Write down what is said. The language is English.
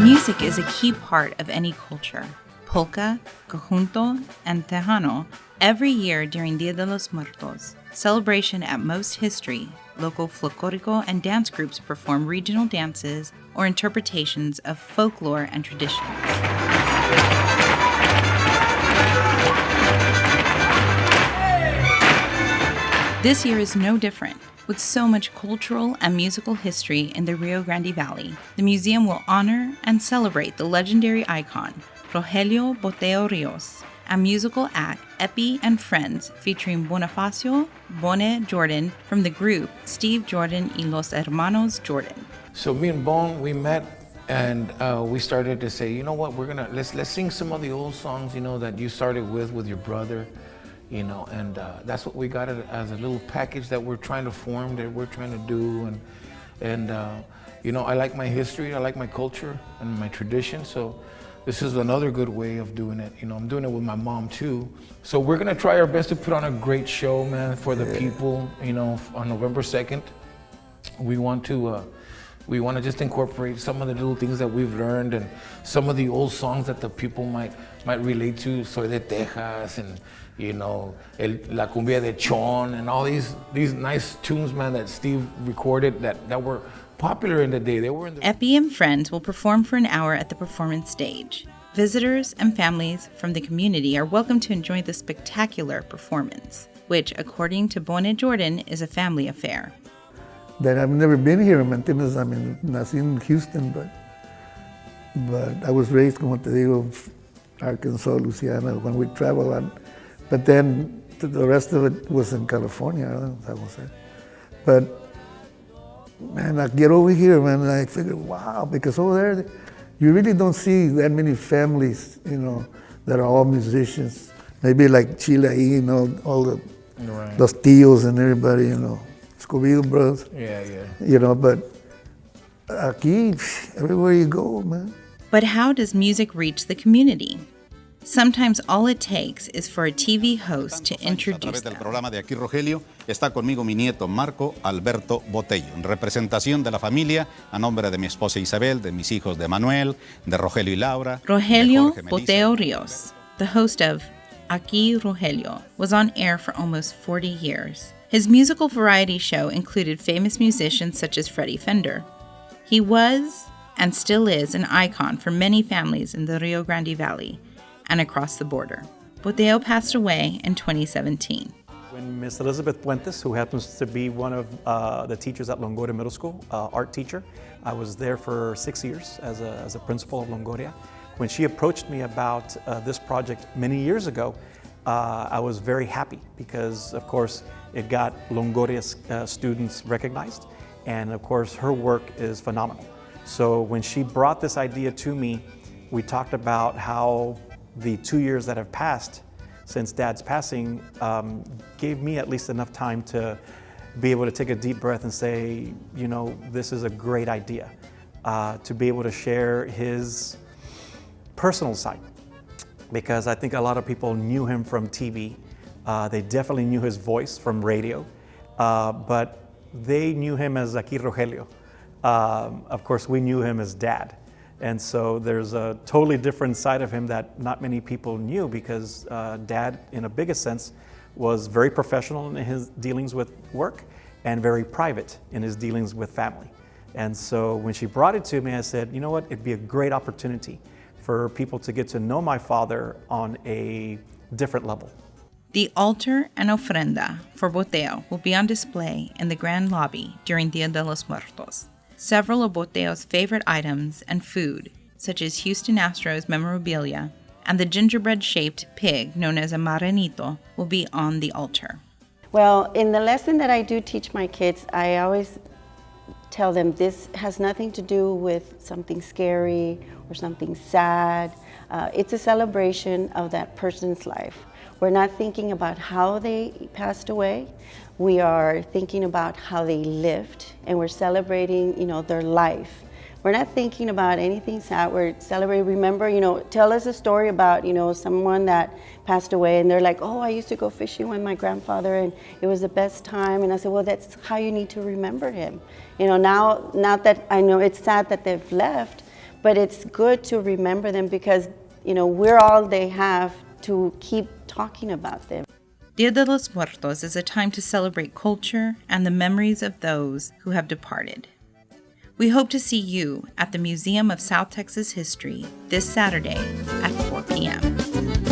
Music is a key part of any culture. Polka, conjunto, and tejano every year during Dia de los Muertos. Celebration at Most History, local folklorico and dance groups perform regional dances or interpretations of folklore and traditions. This year is no different. With so much cultural and musical history in the Rio Grande Valley, the museum will honor and celebrate the legendary icon, Rogelio Boteo Rios, a musical act, Epi and Friends, featuring Bonifacio Bone Jordan from the group Steve Jordan y Los Hermanos Jordan. So me and Bone, we met and we started to say, you know what, let's sing some of the old songs, that you started with your brother. And that's what we got as a little package that we're trying to form, that we're trying to do. And I like my history, I like my culture and my tradition, so this is another good way of doing it. I'm doing it with my mom too. So we're gonna try our best to put on a great show, man, for the people, on November 2nd. We want to just incorporate some of the little things that we've learned and some of the old songs that the people might relate to, Soy de Texas and La Cumbia de Chon and all these nice tunes, man, that Steve recorded that were popular in the day. Epi and Friends will perform for an hour at the performance stage. Visitors and families from the community are welcome to enjoy the spectacular performance, which, according to Bone Jordan, is a family affair. That I've never been here, ¿me entiendes? I mean, nací in Houston, but I was raised, como te digo, Arkansas, Louisiana, when we travel on. But then the rest of it was in California, I would say. But man, I get over here, man, and I figured, wow, because over there, you really don't see that many families, that are all musicians. Maybe like Chile, all the right. Los Tios and everybody, Scooby-Doo brothers. Yeah. But aquí, everywhere you go, man. But how does music reach the community? Sometimes all it takes is for a TV host to introduce them. A través del programa de Aquí Rogelio está conmigo mi nieto Marco Alberto Botello, en representación de la familia, a nombre de mi esposa Isabel, de mis hijos de Manuel, de Rogelio y Laura. Rogelio Boteo Rios, the host of Aquí Rogelio, was on air for almost 40 years. His musical variety show included famous musicians such as Freddie Fender. He was, and still is, an icon for many families in the Rio Grande Valley and across the border. Boteo passed away in 2017. When Miss Elizabeth Puentes, who happens to be one of the teachers at Longoria Middle School, art teacher, I was there for 6 years as a principal of Longoria. When she approached me about this project many years ago, I was very happy because, of course, it got Longoria's students recognized, and of course, her work is phenomenal. So when she brought this idea to me, we talked about how the 2 years that have passed since Dad's passing gave me at least enough time to be able to take a deep breath and say, this is a great idea, to be able to share his personal side. Because I think a lot of people knew him from TV. They definitely knew his voice from radio, but they knew him as Aquí Rogelio. Of course, we knew him as Dad. And so there's a totally different side of him that not many people knew because Dad, in a bigger sense, was very professional in his dealings with work and very private in his dealings with family. And so when she brought it to me, I said, you know what, it'd be a great opportunity for people to get to know my father on a different level. The altar and ofrenda for Boteo will be on display in the grand lobby during Dia de los Muertos. Several of Boteo's favorite items and food, such as Houston Astros memorabilia and the gingerbread-shaped pig known as a marranito, will be on the altar. Well, in the lesson that I do teach my kids, I always tell them this has nothing to do with something scary or something sad. It's a celebration of that person's life. We're not thinking about how they passed away. We are thinking about how they lived, and we're celebrating, their life. We're not thinking about anything sad. We're celebrating. Remember, tell us a story about, someone that passed away, and they're like, oh, I used to go fishing with my grandfather, and it was the best time. And I said, well, that's how you need to remember him. Now that I know it's sad that they've left, but it's good to remember them because, we're all they have to keep talking about them. Dia de los Muertos is a time to celebrate culture and the memories of those who have departed. We hope to see you at the Museum of South Texas History this Saturday at 4 p.m.